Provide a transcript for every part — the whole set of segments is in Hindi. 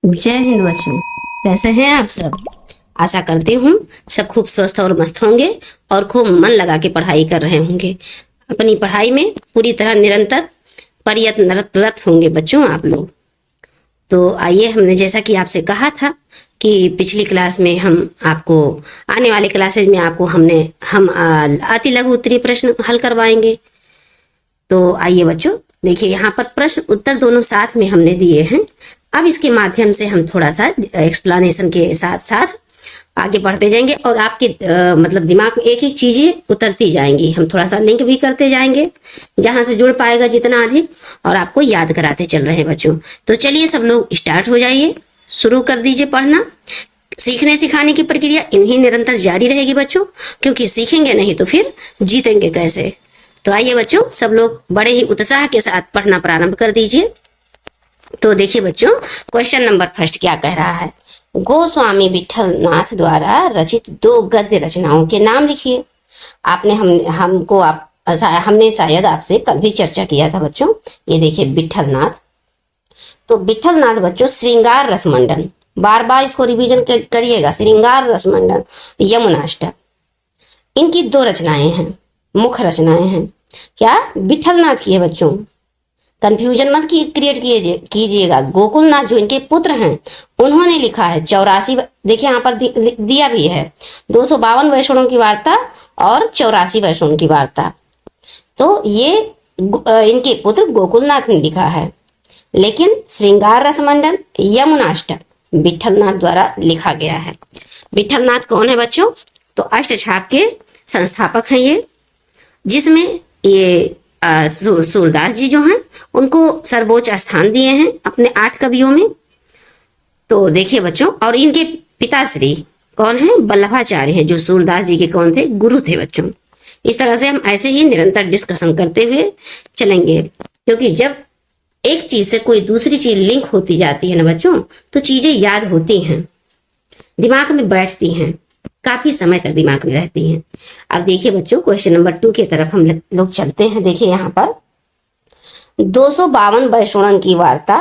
जय हिंद बच्चों, कैसे हैं आप सब। आशा करती हूँ सब खूब स्वस्थ और मस्त होंगे और खूब मन लगा के पढ़ाई कर रहे होंगे। अपनी पढ़ाई में पूरी तरह निरंतर प्रयत्नरत होंगे बच्चों आप लोग। तो आइए, हमने जैसा कि आपसे कहा था कि पिछली क्लास में हम आपको आने वाले क्लासेज में आपको हम अति लघु उत्तरीय प्रश्न हल करवाएंगे। तो आइए बच्चों, देखिए यहाँ पर प्रश्न उत्तर दोनों साथ में हमने दिए हैं। अब इसके माध्यम से हम थोड़ा सा एक्सप्लेनेशन के साथ साथ आगे बढ़ते जाएंगे और आपके मतलब दिमाग में एक एक चीजें उतरती जाएंगी। हम थोड़ा सा लिंक भी करते जाएंगे जहां से जुड़ पाएगा जितना अधिक, और आपको याद कराते चल रहे हैं बच्चों। तो चलिए सब लोग स्टार्ट हो जाइए, शुरू कर दीजिए पढ़ना। सीखने सिखाने की प्रक्रिया इन्हीं निरंतर जारी रहेगी बच्चों, क्योंकि सीखेंगे नहीं तो फिर जीतेंगे कैसे। तो आइए बच्चों, सब लोग बड़े ही उत्साह के साथ पढ़ना प्रारंभ कर दीजिए। तो देखिए बच्चों, क्वेश्चन नंबर फर्स्ट क्या कह रहा है। गोस्वामी विठल नाथ द्वारा रचित 2 गद्य रचनाओं के नाम लिखिए। आपने हमने शायद आपसे कल भी चर्चा किया था बच्चों। ये देखिए विठल नाथ, तो विठल नाथ बच्चों श्रृंगार रसमंडन, बार बार इसको रिवीजन करिएगा। श्रृंगार रसमंडन, यमुनाष्टक, इनकी 2 रचनाएं हैं, मुख्य रचनाएं हैं। क्या विठल नाथ की है बच्चों, कंफ्यूजन मत क्रिएट कीजिएगा। गोकुलनाथ जो इनके पुत्र हैं उन्होंने लिखा है 84, देखिए यहाँ पर दिया भी है 252 वैष्णवों की वार्ता और 84 वैष्णवों की वार्ता। तो ये इनके पुत्र गोकुलनाथ ने लिखा है। लेकिन श्रृंगार रसमंडन, यमुनाष्टक विठलनाथ द्वारा लिखा गया है। विठलनाथ कौन है बच्चों, तो अष्टछाप के संस्थापक हैं ये, जिसमें ये सूरदास जी जो हैं उनको सर्वोच्च स्थान दिए हैं अपने 8 कवियों में। तो देखिए बच्चों, और इनके पिताश्री कौन है, वल्लभाचार्य हैं, जो सूरदास जी के कौन थे, गुरु थे बच्चों। इस तरह से हम ऐसे ही निरंतर डिस्कशन करते हुए चलेंगे, क्योंकि जब एक चीज से कोई दूसरी चीज लिंक होती जाती है ना बच्चों, तो चीजें याद होती हैं, दिमाग में बैठती हैं, काफी समय तक दिमाग में रहती हैं। अब देखिए बच्चों, क्वेश्चन नंबर 2 की तरफ हम लोग चलते हैं। देखिए यहाँ पर 252 वैष्णवों की वार्ता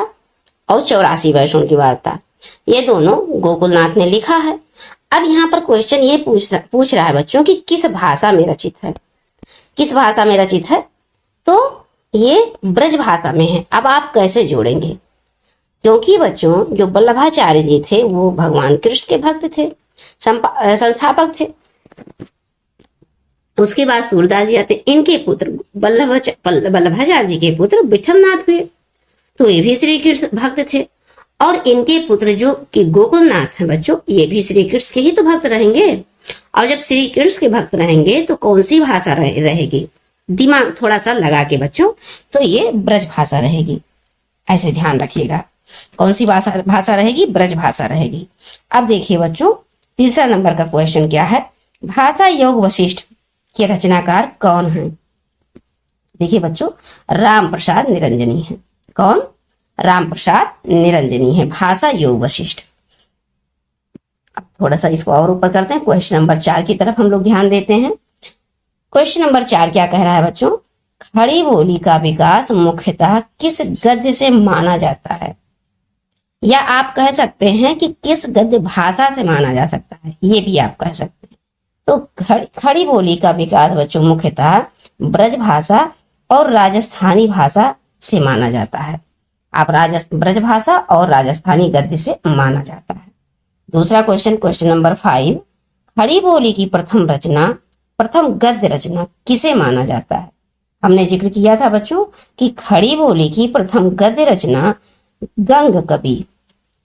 और 84 वैष्णवों की वार्ता, ये दोनों गोकुलनाथ ने लिखा है। अब यहाँ पर क्वेश्चन ये पूछ रहा है बच्चों कि किस भाषा में रचित है। किस भाषा में रचित है, तो ये ब्रज भाषा में है। अब आप कैसे जोड़ेंगे, क्योंकि बच्चों जो वल्लभाचार्य जी थे वो भगवान कृष्ण के भक्त थे, संस्थापक थे। उसके बाद सूरदास जी आते, इनके पुत्र वल्लभाचार्य जी के पुत्र विठलनाथ हुए, तो ये भी श्री कृष्ण भक्त थे। और इनके पुत्र जो कि गोकुलनाथ हैं बच्चों, ये भी श्री कृष्ण के ही तो भक्त रहेंगे। और जब श्री कृष्ण के भक्त रहेंगे तो कौन सी भाषा रहेगी, दिमाग थोड़ा सा लगा के बच्चों, तो ये ब्रज भाषा रहेगी। ऐसे ध्यान रखिएगा, कौन सी भाषा रहेगी, ब्रज भाषा रहेगी। अब देखिए बच्चों, तीसरा नंबर का क्वेश्चन क्या है, भाषा योग वशिष्ठ के रचनाकार कौन है। देखिए बच्चों, राम प्रसाद निरंजनी है। कौन, राम प्रसाद निरंजनी है, भाषा योग वशिष्ठ। अब थोड़ा सा इसको और ऊपर करते हैं, क्वेश्चन नंबर 4 की तरफ हम लोग ध्यान देते हैं। क्वेश्चन नंबर 4 क्या कह रहा है बच्चों, खड़ी बोली का विकास मुख्यतः किस गद्य से माना जाता है, या आप कह सकते हैं कि किस गद्य भाषा से माना जा सकता है, ये भी आप कह सकते हैं। तो खड़ी बोली का विकास बच्चों मुख्यतः ब्रज भाषा और राजस्थानी भाषा से माना जाता है। आप ब्रज भाषा और राजस्थानी गद्य से माना जाता है। दूसरा क्वेश्चन, क्वेश्चन नंबर 5, खड़ी बोली की प्रथम गद्य रचना किसे माना जाता है। हमने जिक्र किया था बच्चों कि खड़ी बोली की प्रथम गद्य रचना गंग कवि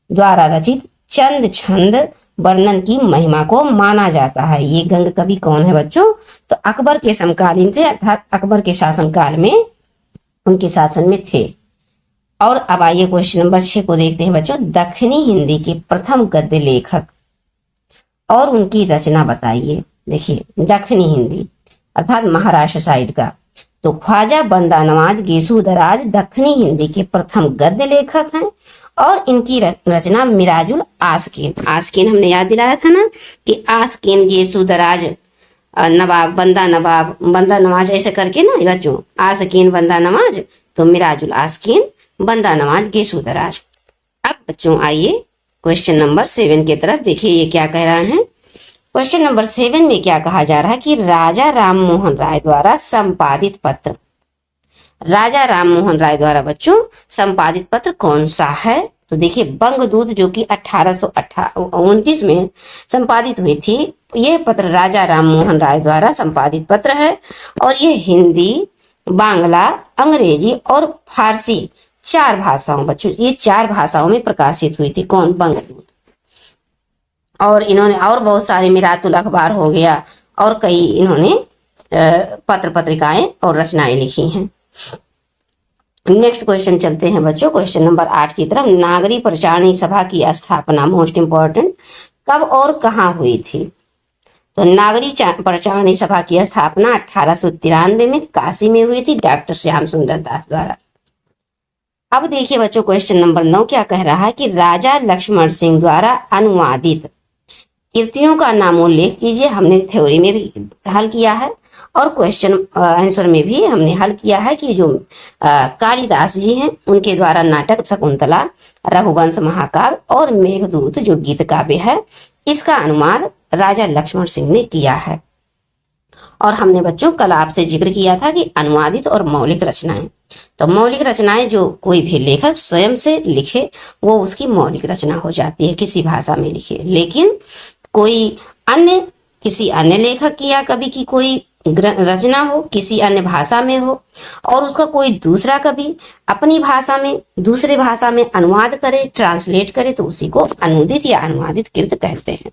द्वारा रचित चंद छंद वर्णन की महिमा को माना जाता है। ये गंग कवि कौन है बच्चों, तो अकबर के समकालीन थे, अर्थात अकबर के शासनकाल में उनके शासन में थे। और अब आइए क्वेश्चन नंबर 6 को देखते हैं बच्चों, दक्षिणी हिंदी के प्रथम गद्य लेखक और उनकी रचना बताइए। देखिए दक्षिणी हिंदी अर्थात महाराष्ट्र साइड का, तो ख्वाजा बंदा नवाज गेसू दराज दक्षिणी हिंदी के प्रथम गद्य लेखक हैं। और इनकी रचना मिराजुल आस्कीन, आस्कीन हमने याद दिलाया था ना कि आस्कीन गेसू दराज नवाब बंदा नवाज ऐसे करके ना बच्चों, आस्कीन बंदा नवाज, तो मिराजुल आस्कीन बंदा नवाज गेसू दराज। अब बच्चों आइए क्वेश्चन नंबर 7 की तरफ देखिए, ये क्या कह रहा है। क्वेश्चन नंबर 7 में क्या कहा जा रहा है कि राजा राम मोहन राय द्वारा संपादित पत्र, राजा राम मोहन राय द्वारा बच्चों संपादित पत्र कौन सा है। तो देखिए, बंगदूत जो कि 1829 में संपादित हुई थी, यह पत्र राजा राम मोहन राय द्वारा संपादित पत्र है और ये हिंदी, बांग्ला, अंग्रेजी और फारसी 4 भाषाओं बच्चों, ये 4 भाषाओं में प्रकाशित हुई थी। कौन? बंगदूत। और इन्होंने और बहुत सारे मिरातुल अखबार हो गया और कई इन्होंने पत्र पत्रिकाएं और रचनाएं लिखी हैं। नेक्स्ट क्वेश्चन चलते हैं बच्चों, क्वेश्चन नंबर 8 की तरफ। नागरी प्रचारणी सभा की स्थापना, मोस्ट इंपॉर्टेंट, कब और कहाँ हुई थी। तो नागरी प्रचारणी सभा की स्थापना 1893 में काशी में हुई थी, डॉक्टर श्याम सुंदर दास द्वारा। अब देखिए बच्चों, क्वेश्चन नंबर 9 क्या कह रहा है कि राजा लक्ष्मण सिंह द्वारा अनुवादित कृतियों का नामोल्लेख कीजिए। हमने थ्योरी में भी हल किया है और क्वेश्चन आंसर में भी हमने हल किया है कि जो कालिदास जी हैं उनके द्वारा नाटक शकुंतला, रघुवंश महाकाव्य और मेघदूत जो गीत काव्य है, इसका अनुवाद राजा लक्ष्मण सिंह ने किया है। और हमने बच्चों कल आपसे जिक्र किया था कि अनुवादित और मौलिक रचनाएं, तो मौलिक रचनाएं जो कोई भी लेखक स्वयं से लिखे वो उसकी मौलिक रचना हो जाती है, किसी भाषा में लिखे। लेकिन कोई अन्य, किसी अन्य लेखक की या कवि की कोई रचना हो, किसी अन्य भाषा में हो और उसका कोई दूसरा कवि अपनी भाषा में दूसरे भाषा में अनुवाद करे, ट्रांसलेट करे, तो उसी को अनुदित या अनुवादित कृत कहते हैं।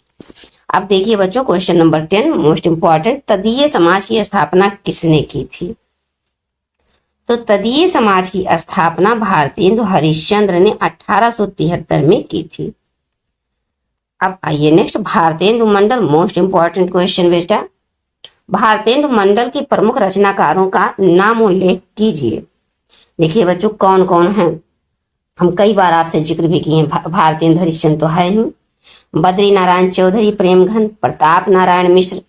अब देखिए बच्चों, क्वेश्चन नंबर 10 मोस्ट इंपॉर्टेंट, तदीय समाज की स्थापना किसने की थी। तो तदीय समाज की स्थापना भारतेंदु हरिश्चंद्र ने 1873 में की थी। अब आइए नेक्स्ट, भारतेंदु मंडल, मोस्ट इंपॉर्टेंट क्वेश्चन बेटा। भारतेंदु मंडल के प्रमुख रचनाकारों का नाम उल्लेख कीजिए। देखिए बच्चों, कौन कौन हैं, हम कई बार आपसे जिक्र भी किए हैं। भारतेंदु हरिश्चंद्र तो है ही, बद्री नारायण चौधरी, प्रेमघन, प्रताप नारायण मिश्र,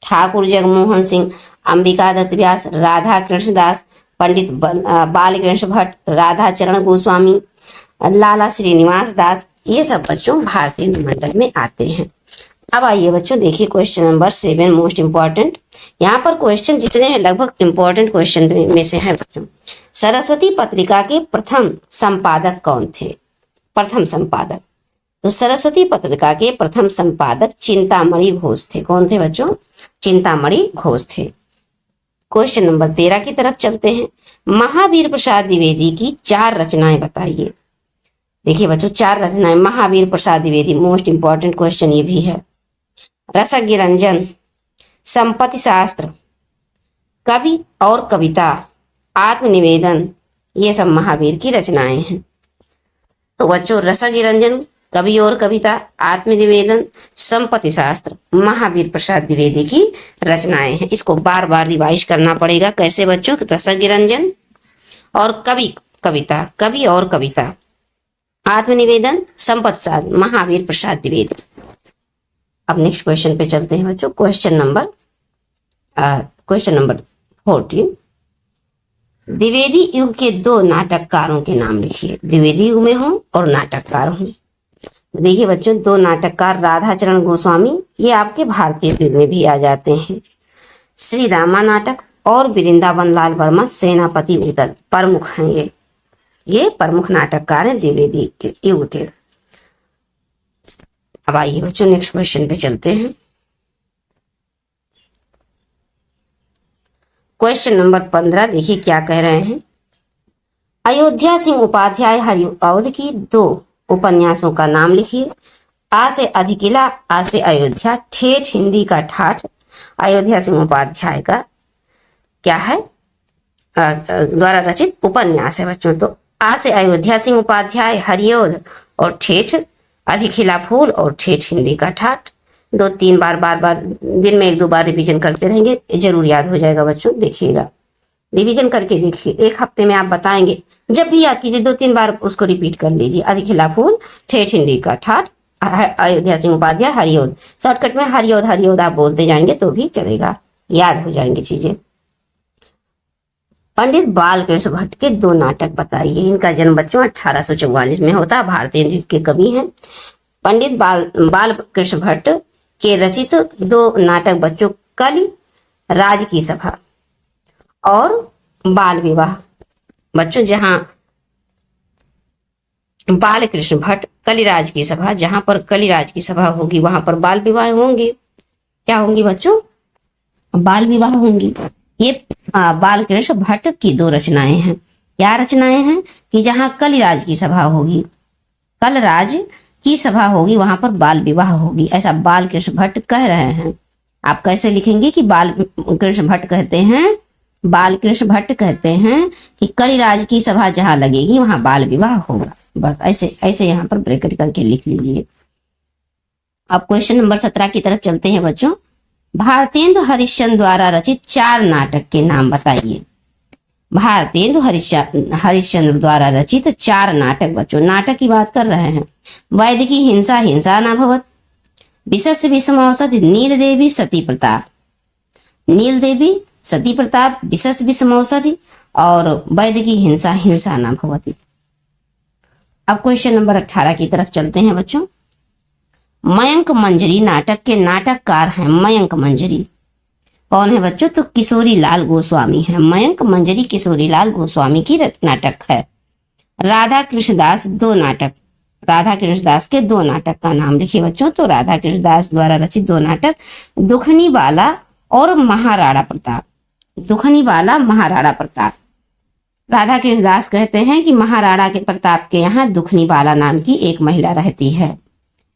ठाकुर जगमोहन सिंह, अंबिका दत्त व्यास, राधा कृष्णदास, पंडित बालकृष्ण भट्ट, राधा चरण गोस्वामी, लाला श्रीनिवास दास, ये सब बच्चों भारतेंदु मंडल में आते हैं। अब आइए बच्चों देखिए क्वेश्चन नंबर 7 मोस्ट इंपॉर्टेंट। यहाँ पर क्वेश्चन जितने हैं लगभग इंपॉर्टेंट क्वेश्चन में से हैं बच्चों। सरस्वती पत्रिका के प्रथम संपादक कौन थे। प्रथम संपादक, तो सरस्वती पत्रिका के प्रथम संपादक चिंतामणि घोष थे। कौन थे बच्चों? चिंतामणि घोष थे। क्वेश्चन नंबर 13 की तरफ चलते हैं। महावीर प्रसाद द्विवेदी की 4 रचनाएं बताइए। देखिए बच्चों, 4 रचनाएं Mahavir Prasad Dwivedi, most important question ये भी है। रसज्ञ रंजन, संपत्ति शास्त्र, कवि और कविता, आत्मनिवेदन, ये सब महावीर की रचनाएं हैं। तो बच्चों, रसज्ञ रंजन, कवि और कविता, आत्मनिवेदन, संपत्ति शास्त्र, महावीर प्रसाद द्विवेदी की रचनाएं हैं। इसको बार बार रिवाइज करना पड़ेगा। कैसे बच्चों? रसज्ञ रंजन और कविता, कवि और कविता, आत्मनिवेदन, संपत्ति शास्त्र, महावीर प्रसाद द्विवेदी। अब नेक्स्ट क्वेश्चन पे चलते हैं बच्चों। क्वेश्चन नंबर 14, द्विवेदी युग के 2 नाटककारों के नाम लिखिए। द्विवेदी युग में हो और नाटककार हो। देखिए बच्चों, 2 नाटककार राधाचरण गोस्वामी, ये आपके भारतीय फिल्म में भी आ जाते हैं। श्री दामा नाटक और वृंदावन लाल वर्मा सेनापति उदल प्रमुख हैं। ये प्रमुख नाटककार हैं द्विवेदी युग के। अब आइए बच्चों नेक्स्ट क्वेश्चन पे चलते हैं। क्वेश्चन नंबर 15 देखिए क्या कह रहे हैं। अयोध्या सिंह उपाध्याय हरिऔध की 2 उपन्यासों का नाम लिखिए। आ से अधिकिला, आ से अयोध्या, ठेठ हिंदी का ठाठ। अयोध्या सिंह उपाध्याय का क्या है? द्वारा रचित उपन्यास है बच्चों। तो आ से अयोध्या सिंह उपाध्याय, हरिऔध और ठेठ, अधिकिला फूल और ठेठ हिंदी का ठाठ। 2-3 बार दिन में 1-2 बार रिवीजन करते रहेंगे, जरूर याद हो जाएगा बच्चों। देखिएगा, रिवीजन करके देखिए, 1 हफ्ते में आप बताएंगे। जब भी याद कीजिए 2-3 बार उसको रिपीट कर लीजिए। अधिकिला फूल, ठेठ हिंदी का ठाठ, अयोध्या सिंह उपाध्याय, हरिऔध। शॉर्टकट में हरिऔध आप बोलते जाएंगे तो भी चलेगा, याद हो जाएंगे चीजें। पंडित बालकृष्ण भट्ट के 2 नाटक बताइए। इनका जन्म बच्चों 1844 में होता है, भारतीय के कवि हैं। पंडित बाल कृष्ण भट्ट के रचित 2 नाटक बच्चों कलि राज की सभा और बाल विवाह। बच्चों जहां बाल कृष्ण भट्ट कलिराज की सभा, जहां पर कलिराज की सभा होगी वहां पर बाल विवाह होंगे। क्या होंगी बच्चों? बाल विवाह होंगी। ये बाल कृष्ण भट्ट की 2 रचनाएं हैं। क्या रचनाएं हैं? कि जहां कलिराज की सभा होगी, कलराज की सभा होगी, वहां पर बाल विवाह होगी, ऐसा बाल कृष्ण भट्ट कह रहे हैं। आप कैसे लिखेंगे कि बाल कृष्ण भट्ट कहते हैं, बाल कृष्ण भट्ट कहते हैं कि कलिराज की सभा जहां लगेगी वहां बाल विवाह होगा। बस ऐसे ऐसे यहाँ पर ब्रैकेट करके लिख लीजिए। अब क्वेश्चन नंबर 17 की तरफ चलते हैं बच्चों। भारतेंदु हरिश्चंद्र द्वारा रचित 4 नाटक के नाम बताइए। भारतेंदु हरिश्चंद्र द्वारा रचित 4 नाटक। बच्चों नाटक की बात कर रहे हैं। वैदिकी हिंसा हिंसा न भवत, विशस्य विषमौषधि, नील देवी सती प्रताप, नील देवी सती प्रताप, विशस्य विषमौषधि और वैदिकी हिंसा हिंसा न भवति। अब क्वेश्चन नंबर 18 की तरफ चलते हैं बच्चों। मयंक मंजरी नाटक के नाटककार हैं मयंक मंजरी। कौन है बच्चों? तो किशोरी लाल गोस्वामी है। मयंक मंजरी किशोरी लाल गोस्वामी की नाटक है। राधा कृष्णदास 2 नाटक, राधा कृष्णदास के 2 नाटक का नाम लिखिए बच्चों। तो राधा कृष्णदास द्वारा रचित 2 नाटक दुखनी वाला और महाराणा प्रताप। दुखनी वाला महाराणा प्रताप। राधा कृष्णदास कहते हैं कि महाराणा के प्रताप के यहाँ दुखनी वाला नाम की एक महिला रहती है।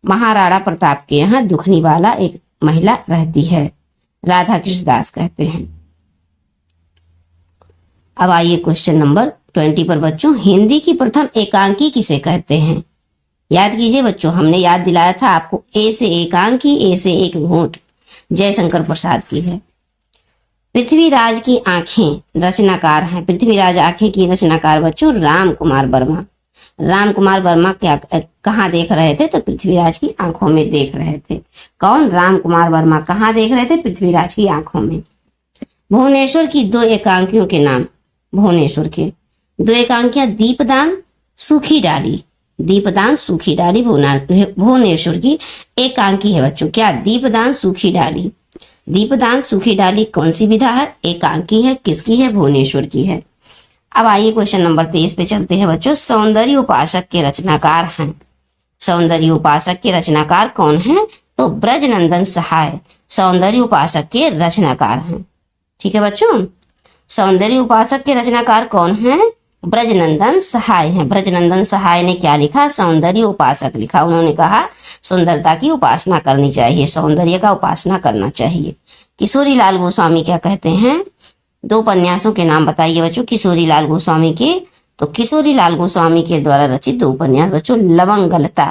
महाराणा प्रताप के यहाँ दुखनी वाला एक महिला रहती है, राधा कृष्णदास कहते हैं। अब आइए क्वेश्चन नंबर 20 पर बच्चों। हिंदी की प्रथम एकांकी किसे कहते हैं? याद कीजिए बच्चों, हमने याद दिलाया था आपको, ए से एकांकी, ए से एक घूंट जयशंकर प्रसाद की है। पृथ्वीराज की आंखें रचनाकार हैं। पृथ्वीराज आंखें की रचनाकार बच्चों राम कुमार वर्मा। राम कुमार वर्मा क्या कहाँ देख रहे थे? तो पृथ्वीराज की आंखों में देख रहे थे। कौन? राम कुमार वर्मा कहाँ देख रहे थे? पृथ्वीराज की आंखों में। भुवनेश्वर की 2 एकांकियों के नाम। भुवनेश्वर के 2 एकांकियां दीपदान सूखी डाली, दीपदान सूखी डाली भुवनेश्वर की एकांकी है बच्चों। क्या? दीपदान सूखी डाली। दीपदान सूखी डाली कौन सी विधा है? एकांकी है। किसकी है? भुवनेश्वर की है। अब आइए क्वेश्चन नंबर 23 पे चलते हैं बच्चों। सौंदर्य उपासक के रचनाकार हैं। सौंदर्य उपासक के रचनाकार कौन हैं? तो ब्रजनंदन सहाय सौंदर्य उपासक के रचनाकार हैं। ठीक है बच्चों, सौंदर्य उपासक के रचनाकार कौन हैं? ब्रजनंदन सहाय हैं। ब्रजनंदन सहाय ने क्या लिखा? सौंदर्य उपासक लिखा। उन्होंने कहा सुंदरता की उपासना करनी चाहिए, सौंदर्य का उपासना करना चाहिए। किशोरी लाल गोस्वामी क्या कहते हैं? 2 उपन्यासों के नाम बताइए बच्चों किशोरी लाल गोस्वामी के। तो किशोरी लाल गोस्वामी के द्वारा रचित 2 उपन्यास बच्चों लवंगलता,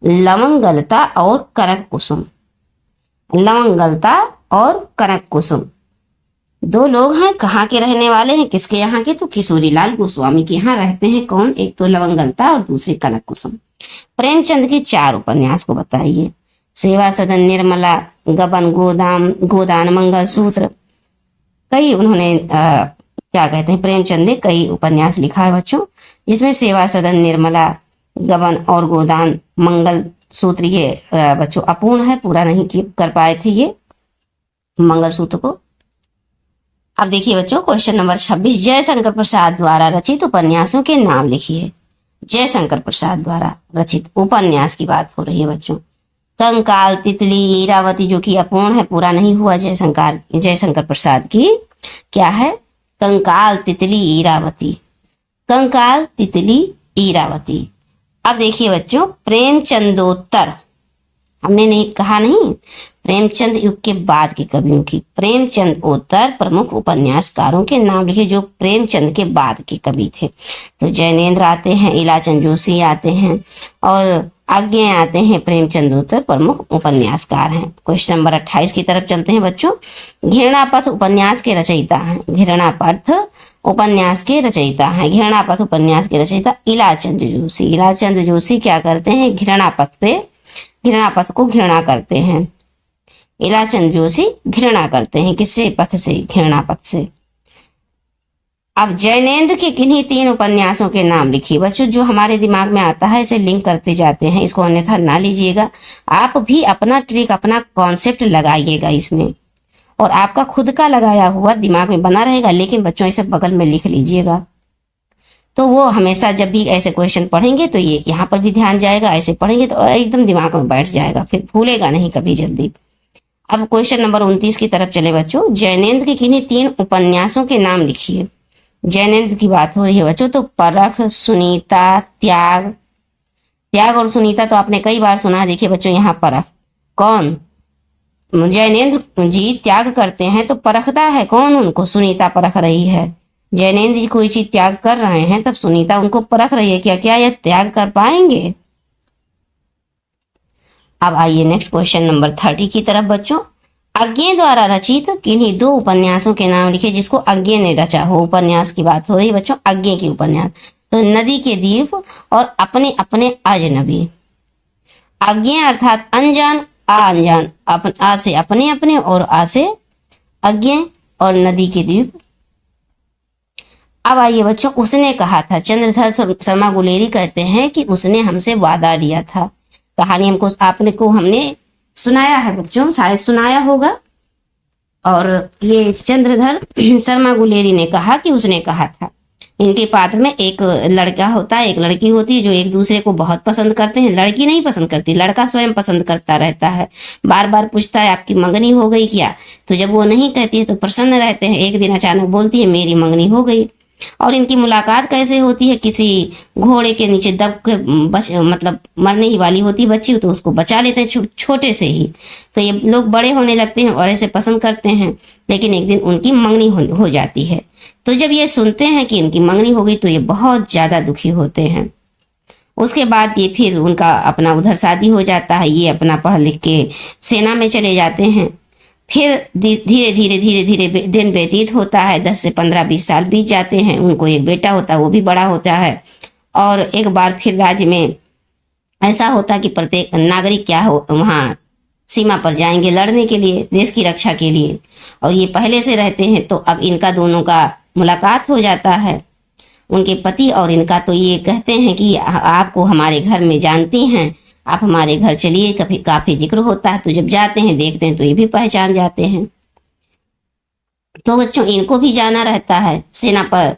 लवंगलता और कनक कुसुम। लवंगलता और कनक कुसुम 2 लोग हैं, कहाँ के रहने वाले हैं? किसके यहाँ के? तो किशोरी लाल गोस्वामी के यहाँ रहते हैं। कौन? एक तो लवंगलता और दूसरी कनक कुसुम। प्रेमचंद के 4 उपन्यास को बताइए। सेवा सदन, निर्मला, गबन, गोदान, मंगलसूत्र। कई उन्होंने क्या कहते हैं, प्रेमचंद ने कई उपन्यास लिखा है बच्चों, जिसमें सेवा सदन, निर्मला, गबन और गोदान, मंगल सूत्र ये बच्चों अपूर्ण है, पूरा नहीं कर पाए थे ये मंगल सूत्र को। अब देखिए बच्चों क्वेश्चन नंबर 26। जयशंकर प्रसाद द्वारा रचित उपन्यासों के नाम लिखिए। जयशंकर प्रसाद द्वारा रचित उपन्यास की बात हो रही है बच्चों। कंकाल, तितली, ईरावती जो कि अपूर्ण है, पूरा नहीं हुआ जयशंकर प्रसाद की। क्या है? कंकाल, तितली, ईरावती। कंकाल, तितली, ईरावती। अब देखिए बच्चों प्रेमचंदोत्तर, हमने नहीं कहा नहीं, प्रेमचंद युग के बाद के कवियों की। प्रेमचंदोत्तर प्रमुख उपन्यासकारों के नाम लिखे जो प्रेमचंद के बाद के कवि थे। तो जैनेन्द्र आते हैं, इलाचंद जोशी आते हैं और आगे आते हैं प्रेमचंदोत्तर प्रमुख उपन्यासकार हैं। क्वेश्चन नंबर 28 की तरफ चलते हैं बच्चों। घृणापथ उपन्यास के रचयिता हैं। घृणापथ उपन्यास के रचयिता हैं। घृणापथ उपन्यास के रचयिता इलाचंद जोशी। इलाचंद जोशी क्या करते हैं? घृणापथ को घृणा करते हैं। इलाचंद जोशी घृणा करते हैं किससे? पथ से, घृणापथ से। अब जैनेन्द्र के किन्हीं 3 उपन्यासों के नाम लिखिए। बच्चों जो हमारे दिमाग में आता है इसे लिंक करते जाते हैं, इसको अन्यथा ना लीजिएगा। आप भी अपना ट्रिक, अपना कॉन्सेप्ट लगाइएगा इसमें, और आपका खुद का लगाया हुआ दिमाग में बना रहेगा, लेकिन बच्चों इसे बगल में लिख लीजिएगा। तो वो हमेशा जब भी ऐसे क्वेश्चन पढ़ेंगे तो ये यहाँ पर भी ध्यान जाएगा, ऐसे पढ़ेंगे तो एकदम दिमाग में बैठ जाएगा, फिर भूलेगा नहीं कभी जल्दी। अब क्वेश्चन नंबर 29 की तरफ चले बच्चों। जैनेन्द्र के किन्हीं 3 उपन्यासों के नाम लिखिए। जैनेन्द्र की बात हो रही है बच्चों, तो परख, सुनीता, त्याग। त्याग और सुनीता तो आपने कई बार सुना है। देखिए बच्चों यहाँ परख, कौन, जैनेन्द्र जी त्याग करते हैं तो परखता है कौन उनको? सुनीता परख रही है। जैनेन्द्र जी कोई चीज त्याग कर रहे हैं तब सुनीता उनको परख रही है, क्या क्या यह त्याग कर पाएंगे? अब आइए नेक्स्ट क्वेश्चन नंबर 30 की तरफ बच्चों। अज्ञे द्वारा रचित किन्हीं 2 उपन्यासों के नाम लिखे जिसको अज्ञे ने रचा हो। उपन्यास की बात हो रही है बच्चों, अज्ञे की उपन्यास। तो नदी के द्वीप और अपने अपने अजनबी। अज्ञे अर्थात अनजान, अनजान, आ से अपने अपने और आ से अज्ञे, और नदी के द्वीप। अब आइए बच्चों, उसने कहा था। चंद्रधर शर्मा गुलेरी कहते हैं कि उसने हमसे वादा लिया था। कहानी हमको आपने को हमने सुनाया है बच्चों, शायद सुनाया होगा। और ये चंद्रधर शर्मा गुलेरी ने कहा कि उसने कहा था। इनके पात्र में एक लड़का होता है, एक लड़की होती है, जो एक दूसरे को बहुत पसंद करते हैं। लड़की नहीं पसंद करती, लड़का स्वयं पसंद करता रहता है। बार बार पूछता है आपकी मंगनी हो गई क्या? तो जब वो नहीं कहती है तो प्रसन्न रहते हैं। एक दिन अचानक बोलती है मेरी मंगनी हो गई। और इनकी मुलाकात कैसे होती है? किसी घोड़े के नीचे दब के मतलब मरने ही वाली होती है बच्ची, तो उसको बचा लेते हैं छोटे से ही। तो ये लोग बड़े होने लगते हैं और ऐसे पसंद करते हैं। लेकिन एक दिन उनकी मंगनी हो जाती है। तो जब ये सुनते हैं कि इनकी मंगनी हो गई तो ये बहुत ज्यादा दुखी होते हैं। उसके बाद ये फिर उनका अपना उधर शादी हो जाता है। ये अपना पढ़ लिख के सेना में चले जाते हैं। फिर धीरे धीरे धीरे धीरे दिन व्यतीत होता है। 10 से 15 20 साल बीत जाते हैं। उनको एक बेटा होता है, वो भी बड़ा होता है। और एक बार फिर राज्य में ऐसा होता है कि प्रत्येक नागरिक क्या हो वहाँ सीमा पर जाएंगे लड़ने के लिए, देश की रक्षा के लिए। और ये पहले से रहते हैं, तो अब इनका दोनों का मुलाकात हो जाता है। उनके पति और इनका। तो ये कहते हैं कि आपको हमारे घर में जानती हैं, आप हमारे घर चलिए। कभी काफी जिक्र होता है, तो जब जाते हैं देखते हैं तो ये भी पहचान जाते हैं। तो बच्चों इनको भी जाना रहता है सेना पर,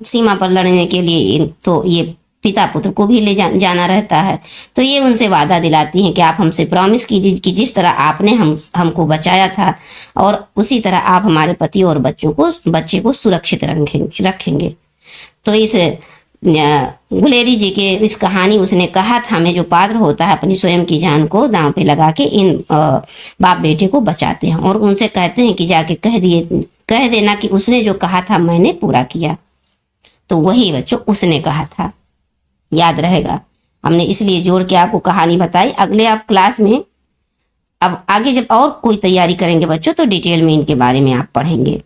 सीमा पर लड़ने के लिए। तो ये पिता पुत्र को भी जाना रहता है। तो ये उनसे वादा दिलाती हैं कि आप हमसे प्रॉमिस कीजिए कि जिस तरह आपने हमको बचाया था, और उसी तरह आप हमारे पति और बच्चे को सुरक्षित रखेंगे। तो इस गुलेरी जी के इस कहानी उसने कहा था में जो पात्र होता है अपनी स्वयं की जान को दांव पे लगा के इन बाप बेटे को बचाते हैं, और उनसे कहते हैं कि जाके कह देना कि उसने जो कहा था मैंने पूरा किया। तो वही बच्चों उसने कहा था, याद रहेगा। हमने इसलिए जोड़ के आपको कहानी बताई। अगले आप क्लास में अब आगे जब और कोई तैयारी करेंगे बच्चों तो डिटेल में इनके बारे में आप पढ़ेंगे।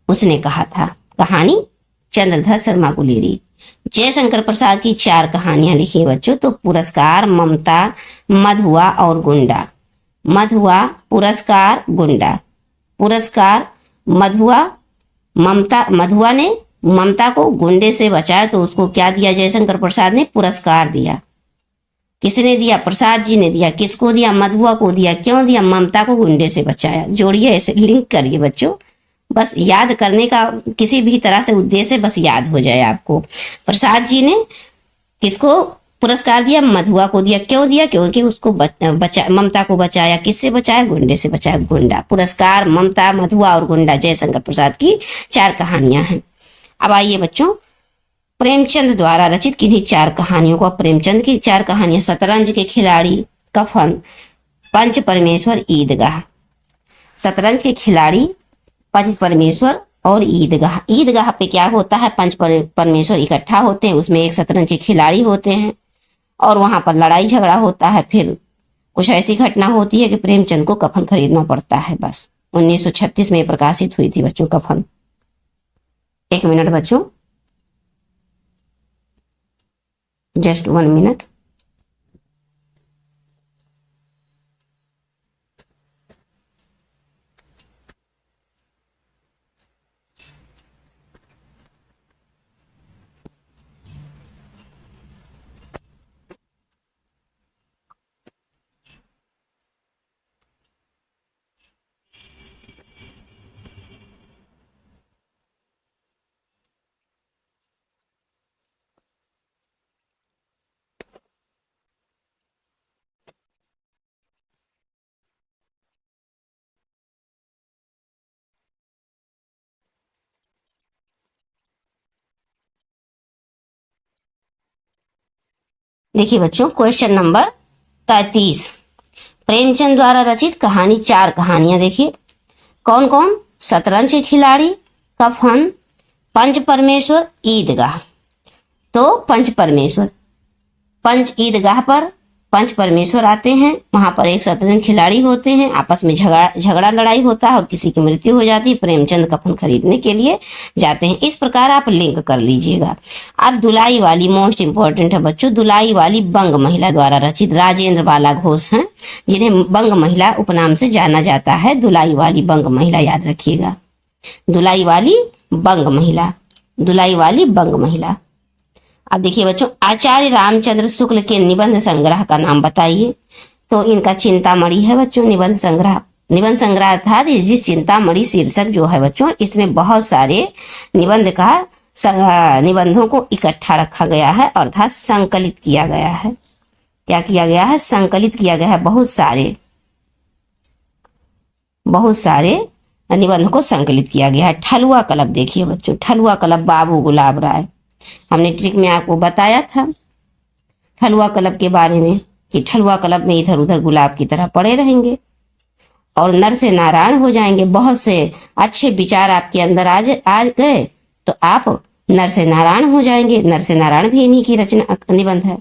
उसने कहा था कहानी चंद्रधर शर्मा गुलेरी। जयशंकर प्रसाद की 4 कहानियां लिखी है बच्चों। तो पुरस्कार, ममता, मधुआ और गुंडा। मधुआ, पुरस्कार, गुंडा। पुरस्कार, मधुआ, ममता। मधुआ ने ममता को गुंडे से बचाया, तो उसको क्या दिया जयशंकर प्रसाद ने? पुरस्कार दिया। किसने दिया? प्रसाद जी ने दिया। किसको दिया? मधुआ को दिया। क्यों दिया? ममता को गुंडे से बचाया। जोड़िए, ऐसे लिंक करिए बच्चों। बस याद करने का किसी भी तरह से उद्देश्य बस याद हो जाए आपको। प्रसाद जी ने किसको पुरस्कार दिया? मधुआ को दिया। क्यों दिया? क्योंकि उसको बचा, ममता को बचाया। किससे बचाया? गुंडे से बचाया। गुंडा। पुरस्कार, ममता, मधुआ और गुंडा जयशंकर प्रसाद की 4 कहानियां हैं। अब आइए बच्चों, प्रेमचंद द्वारा रचित किन्हीं 4 कहानियों को। प्रेमचंद की 4 कहानियां: शतरंज के खिलाड़ी, कफन, पंच परमेश्वर, ईदगाह। शतरंज के खिलाड़ी, पंच परमेश्वर और ईदगाह। ईदगाह पे क्या होता है? पंच परमेश्वर इकट्ठा होते हैं, उसमें एक शतरंज के खिलाड़ी होते हैं, और वहां पर लड़ाई झगड़ा होता है। फिर कुछ ऐसी घटना होती है कि प्रेमचंद को कफन खरीदना पड़ता है। बस 1936 में प्रकाशित हुई थी बच्चों कफन। 1 मिनट बच्चों, जस्ट 1 मिनट। देखिए बच्चों, क्वेश्चन नंबर 33, प्रेमचंद द्वारा रचित कहानी, 4 कहानियां देखिए। कौन कौन? शतरंज के खिलाड़ी, कफन, पंच परमेश्वर, ईदगाह। तो पंच परमेश्वर, पंच ईदगाह पर पंच परमेश्वर आते हैं। वहां पर एक शतरंज खिलाड़ी होते हैं, आपस में झगड़ा लड़ाई होता है और किसी की मृत्यु हो जाती है। प्रेमचंद कफन खरीदने के लिए जाते हैं। इस प्रकार आप लिंक कर लीजिएगा। अब दुलाई वाली मोस्ट इंपॉर्टेंट है बच्चों। दुलाई वाली बंग महिला द्वारा रचित, राजेंद्र बाला घोष हैं जिन्हें बंग महिला उपनाम से जाना जाता है। दुलाई वाली बंग महिला याद रखिएगा, दुलाई वाली बंग महिला, दुलाई वाली बंग महिला। अब देखिए बच्चों, आचार्य रामचंद्र शुक्ल के निबंध संग्रह का नाम बताइए। तो इनका चिंतामणि है बच्चों निबंध संग्रह। निबंध संग्रह अर्थात जिस चिंतामणि शीर्षक जो है बच्चों, इसमें बहुत सारे निबंध का निबंधों को इकट्ठा रखा गया है, अर्थात संकलित किया गया है। क्या किया गया है? संकलित किया गया है। बहुत सारे निबंध को संकलित किया गया है। ठलुआ कलब देखिए बच्चों, ठलुआ कलब बाबू गुलाब राय। हमने ट्रिक में आपको बताया था ठलुआ कलब के बारे में कि ठलुआ कलब में इधर उधर गुलाब की तरह पड़े रहेंगे और नर से नारायण हो जाएंगे। बहुत से अच्छे विचार आपके अंदर आ गए तो आप नर से नारायण हो जाएंगे। नर से नारायण भी इन्हीं की रचना निबंध है।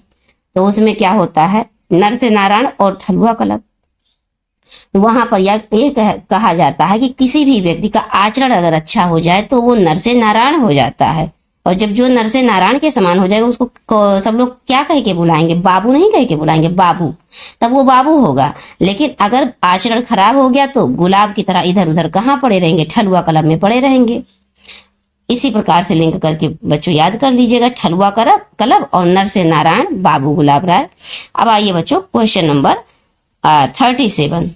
तो उसमें क्या होता है? नर से नारायण और ठलुआ कलब। वहां पर ये कहा जाता है कि किसी भी व्यक्ति का आचरण अगर अच्छा हो जाए तो वो नर से नारायण हो जाता है। और जब जो नर से नारायण के समान हो जाएगा उसको सब लोग क्या कह के बुलाएंगे? बाबू नहीं कह के बुलाएंगे, बाबू। तब वो बाबू होगा। लेकिन अगर आचरण खराब हो गया तो गुलाब की तरह इधर उधर कहाँ पड़े रहेंगे? ठलुआ कलब में पड़े रहेंगे। इसी प्रकार से लिंक करके बच्चों याद कर लीजिएगा, ठलुआ कलब और नर से नारायण बाबू गुलाब राय। अब आइए बच्चों क्वेश्चन नंबर 37,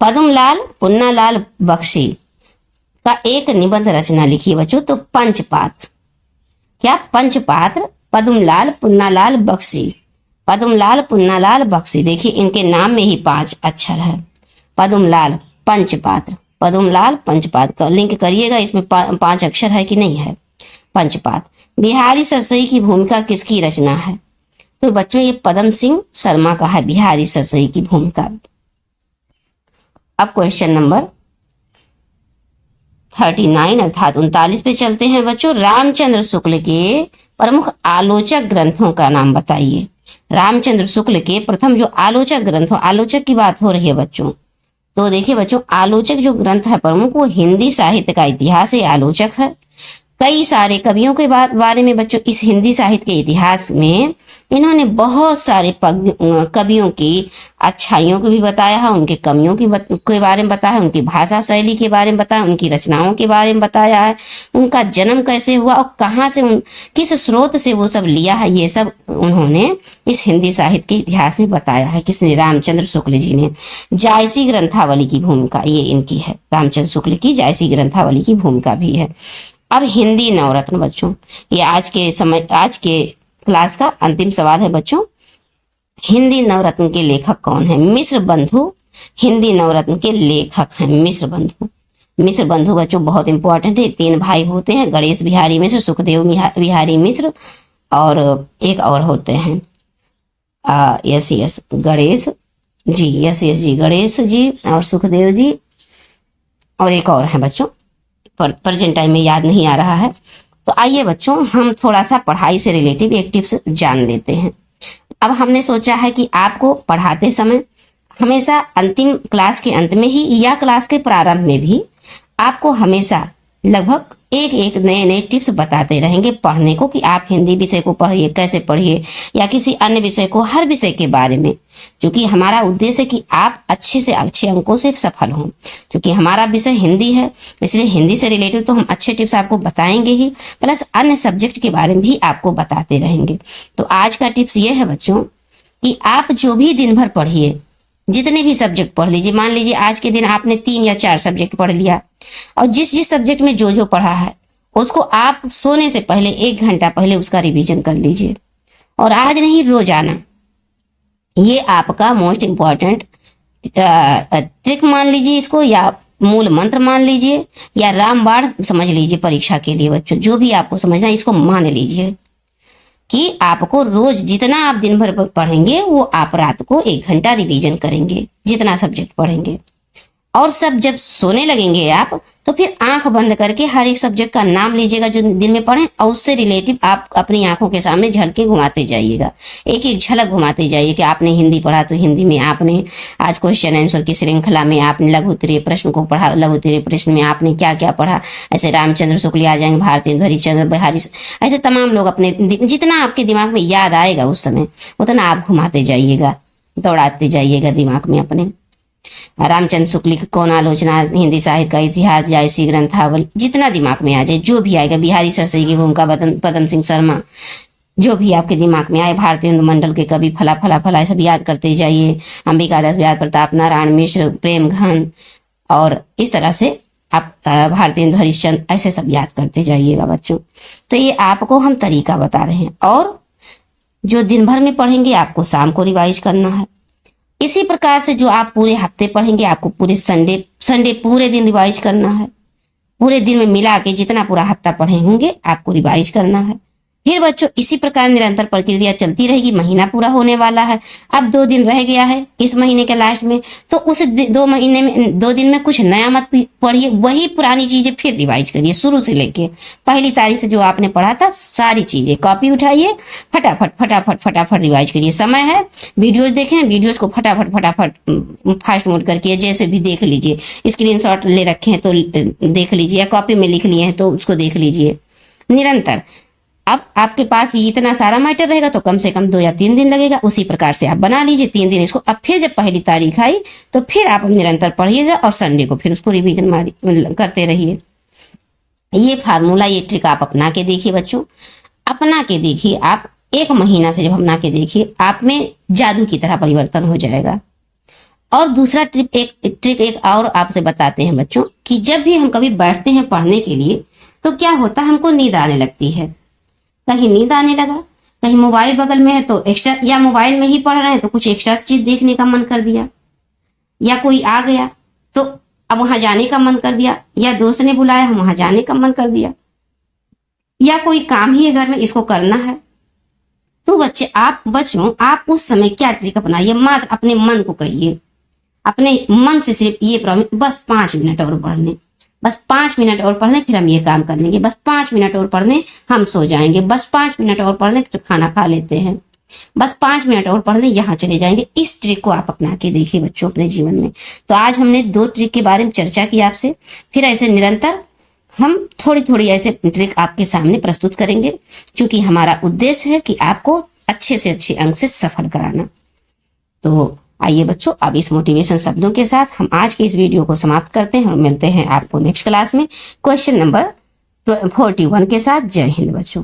पद्मलाल पुन्नालाल बख्शी का एक निबंध रचना लिखिए बच्चों। तो पंचपात्र, क्या? पंचपात्र, पद्मलाल पुन्नालाल बख्शी, पद्मलाल पुन्नालाल बख्शी। देखिए इनके नाम में ही 5 अक्षर है। पद्मलाल पंचपात्र, पद्मलाल पंचपात्र का लिंक करिएगा। इसमें 5 अक्षर है कि नहीं है? पंचपात्र। बिहारी सतसई की भूमिका किसकी रचना है? तो बच्चों ये पदम सिंह शर्मा का है बिहारी सतसई की भूमिका। अब क्वेश्चन नंबर 39 अर्थात 39 पे चलते हैं बच्चों। रामचंद्र शुक्ल के प्रमुख आलोचक ग्रंथों का नाम बताइए। रामचंद्र शुक्ल के प्रथम जो आलोचक ग्रंथ, आलोचक की बात हो रही है बच्चों। तो देखिए बच्चों, आलोचक जो ग्रंथ है प्रमुख, वो हिंदी साहित्य का इतिहास है आलोचक है। कई सारे कवियों के बारे में बच्चों इस हिंदी साहित्य के इतिहास में इन्होंने बहुत सारे कवियों की अच्छाइयों को भी बताया है, उनके कमियों के बारे में बताया है, उनकी भाषा शैली के बारे में बताया, उनकी रचनाओं के बारे में बताया है, उनका जन्म कैसे हुआ और कहाँ से किस स्रोत से वो सब लिया है, ये सब उन्होंने इस हिंदी साहित्य के इतिहास में बताया है। किसने? रामचंद्र शुक्ल जी ने। जायसी ग्रंथावली की भूमिका ये इनकी है, रामचंद्र शुक्ल की जायसी ग्रंथावली की भूमिका भी है। अब हिंदी नवरत्न बच्चों, ये आज के क्लास का अंतिम सवाल है बच्चों। हिंदी नवरत्न के लेखक कौन है? मिश्र बंधु हिंदी नवरत्न के लेखक हैं, मिश्र बंधु। मिश्र बंधु बच्चों बहुत इंपॉर्टेंट है। 3 भाई होते हैं, गणेश बिहारी मिश्र, सुखदेव बिहारी मिश्र और एक और होते हैं यस गणेश जी, यस जी गणेश जी और सुखदेव जी और एक और है बच्चों, प्रेजेंट टाइम में याद नहीं आ रहा है। तो आइए बच्चों हम थोड़ा सा पढ़ाई से रिलेटेड एक टिप्स जान लेते हैं। अब हमने सोचा है कि आपको पढ़ाते समय हमेशा अंतिम क्लास के अंत में ही या क्लास के प्रारंभ में भी आपको हमेशा लगभग एक नए टिप्स बताते रहेंगे पढ़ने को, कि आप हिंदी विषय को पढ़िए, कैसे पढ़िए, या किसी अन्य विषय को, हर विषय के बारे में। क्योंकि हमारा उद्देश्य है कि आप अच्छे से अच्छे अंकों से सफल हों। क्योंकि हमारा विषय हिंदी है, इसलिए हिंदी से रिलेटेड तो हम अच्छे टिप्स आपको बताएंगे ही, प्लस अन्य सब्जेक्ट के बारे में भी आपको बताते रहेंगे। तो आज का टिप्स ये है बच्चों कि आप जो भी दिन भर पढ़िए, जितने भी सब्जेक्ट पढ़ लीजिए। मान लीजिए आज के दिन आपने 3 या 4 सब्जेक्ट पढ़ लिया और जिस सब्जेक्ट में जो पढ़ा है उसको आप सोने से पहले 1 घंटा पहले उसका रिवीजन कर लीजिए। और आज नहीं, रोजाना। ये आपका मोस्ट इम्पॉर्टेंट ट्रिक मान लीजिए इसको, या मूल मंत्र मान लीजिए, या रामबाण समझ लीजिए परीक्षा के लिए बच्चों। जो भी आपको समझना है इसको मान लीजिए। कि आपको रोज जितना आप दिन भर पढ़ेंगे वो आप रात को 1 घंटा रिवीजन करेंगे, जितना सब्जेक्ट पढ़ेंगे। और सब जब सोने लगेंगे आप, तो फिर आंख बंद करके हर एक सब्जेक्ट का नाम लीजिएगा जो दिन में पढ़ें, और उससे रिलेटिव आप अपनी आंखों के सामने झलके घुमाते जाइएगा, एक एक झलक घुमाते जाइए कि आपने हिंदी पढ़ा तो हिंदी में आपने आज क्वेश्चन आंसर की श्रृंखला में आपने लघु उत्तरीय प्रश्न को पढ़ा, लघु उत्तरीय प्रश्न में आपने क्या क्या पढ़ा। ऐसे रामचंद्र शुक्ल आ जाएंगे, भारतेंदु हरिश्चंद्र बिहारी, ऐसे तमाम लोग अपने जितना आपके दिमाग में याद आएगा उस समय उतना आप घुमाते जाइएगा, दौड़ाते जाइएगा दिमाग में अपने। रामचंद्र शुक्ल की कौन आलोचना, हिंदी साहित्य का इतिहास, जायसी ग्रंथावली, जितना दिमाग में आ जाए, जो भी आएगा, बिहारी सरसई की भूमिका, पदम सिंह शर्मा, जो भी आपके दिमाग में आए, भारतेंदु मंडल के कवि फला फला फला, सब याद करते जाइए। अंबिका दास, व्यास प्रताप, नारायण मिश्र, प्रेम घन, और इस तरह से आप भारतेंदु हरिश्चंद्र, ऐसे सब याद करते जाइएगा बच्चों। तो ये आपको हम तरीका बता रहे हैं, और जो दिन भर में पढ़ेंगे आपको शाम को रिवाइज करना है। इसी प्रकार से जो आप पूरे हफ्ते पढ़ेंगे आपको पूरे संडे पूरे दिन रिवाइज करना है। पूरे दिन में मिला के जितना पूरा हफ्ता पढ़े होंगे आपको रिवाइज करना है। फिर बच्चों इसी प्रकार निरंतर प्रक्रिया चलती रहेगी। महीना पूरा होने वाला है, अब 2 दिन रह गया है इस महीने के लास्ट में, तो उस 2 दिन में कुछ नया मत पढ़िए, वही पुरानी चीजें फिर रिवाइज करिए शुरू से लेके पहली तारीख से जो आपने पढ़ा था सारी चीजें कॉपी उठाइए, फटाफट फटाफट फटाफट रिवाइज करिए। समय है, वीडियोज देखें, वीडियोज को फटाफट फटाफट फास्ट मोड करके जैसे भी देख लीजिए, स्क्रीनशॉट ले रखे हैं तो देख लीजिए, या कॉपी में लिख लिए हैं तो उसको देख लीजिए निरंतर। अब आपके पास इतना सारा मैटर रहेगा तो कम से कम 2 या 3 दिन लगेगा, उसी प्रकार से आप बना लीजिए 3 दिन इसको। अब फिर जब पहली तारीख आई तो फिर आप निरंतर पढ़िएगा और संडे को फिर उसको रिवीजन करते रहिए। ये फार्मूला, ये ट्रिक आप अपना के देखिए बच्चों, अपना के देखिए। आप 1 महीना से जब अपना के देखिए आप में जादू की तरह परिवर्तन हो जाएगा। और दूसरा ट्रिक एक और आपसे बताते हैं बच्चों, कि जब भी हम कभी बैठते हैं पढ़ने के लिए तो क्या होता है, हमको नींद आने लगती है। कहीं नींद आने लगा, कहीं मोबाइल बगल में है तो एक्स्ट्रा, या मोबाइल में ही पढ़ रहे हैं तो कुछ एक्स्ट्रा चीज देखने का मन कर दिया, या कोई आ गया तो अब वहां जाने का मन कर दिया, या दोस्त ने बुलाया हम वहां जाने का मन कर दिया, या कोई काम ही है घर में इसको करना है। तो बच्चों आप उस समय क्या ट्रिक अपनाइए, मात्र अपने मन को कहिए, अपने मन से सिर्फ ये प्रॉमिस, बस 5 मिनट और पढ़ने, बस 5 मिनट और पढ़ने, फिर हम ये काम कर लेंगे, बस 5 मिनट और पढ़ने हम सो जाएंगे, बस 5 मिनट और पढ़ने फिर खाना खा लेते हैं, बस 5 मिनट और पढ़ने यहाँ चले जाएंगे। इस ट्रिक को आप अपना के देखिए बच्चों अपने जीवन में। तो आज हमने 2 ट्रिक के बारे में चर्चा की आपसे, फिर ऐसे निरंतर हम थोड़ी थोड़ी ऐसे ट्रिक आपके सामने प्रस्तुत करेंगे, क्योंकि हमारा उद्देश्य है कि आपको अच्छे से अच्छे अंक से सफल कराना। तो आइए बच्चों, अब इस मोटिवेशन शब्दों के साथ हम आज के इस वीडियो को समाप्त करते हैं और मिलते हैं आपको नेक्स्ट क्लास में क्वेश्चन नंबर 41 के साथ। जय हिंद बच्चों।